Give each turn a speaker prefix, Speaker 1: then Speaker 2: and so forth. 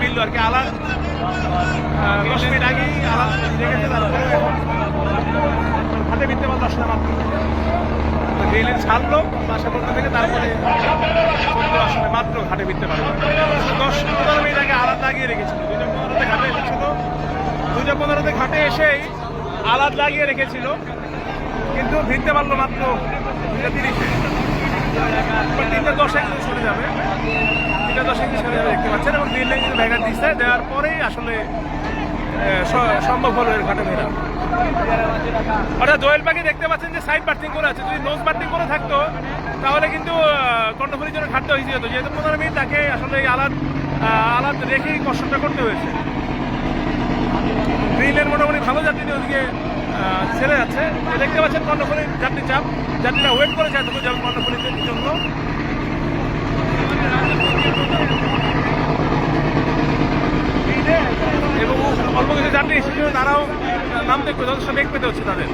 Speaker 1: মিললো আর কি। আলাদ 10 মিনিট আগেই আলাদ রেখেছে, তারপরে এখন ঘাটে ফিরতে পারলো আসলে মাত্র। রেল লাইন ছাড়লো বাসাপট্টা থেকে, তারপরে আসলে মাত্র ঘাটে ফিরতে পারলো। 10-15 মিনিট আগে আলাদ লাগিয়ে রেখেছিল, 2:15-তে ঘাটে এসেছিল। 2:15-তে ঘাটে এসেই আলাদ লাগিয়ে রেখেছিল, কিন্তু ভিড়তে পারলো মাত্র 2:30-এ। 3:10 সরে যাবে, 3:10 সরে যাবে দেখতে পাচ্ছেন। এবং রেল লাইন ভেঙে দিচ্ছে, দেওয়ার পরেই আসলে সম্ভব হলো এর ঘাটে ফেরা। অর্থাৎ দোয়েল পাখি দেখতে পাচ্ছেন যে সাইড বার্থিং করে আছে। যদি নোজ বার্থিং করে থাকতো তাহলে কিন্তু কর্ণফুলীর জন্য ঘাটতে হয়েছে যেত, যেহেতু 15 মিনিট তাকে আসলে আলাদ রেখেই কষ্টটা করতে হয়েছে। রেলের মোটামুটি ভালো যাত্রী ওদিকে ছেড়ে যাচ্ছে, দেখতে পাচ্ছেন কর্ণফুলীর যাত্রী চাপ। যাত্রীরা ওয়েট করেছে এতটুকু যাবে কর্ণফুলীর জন্য। এবং অল্প কিছু যাত্রী এসেছিল, তারাও নামতে যথেষ্ট বেগ পেতে হচ্ছে তাদের।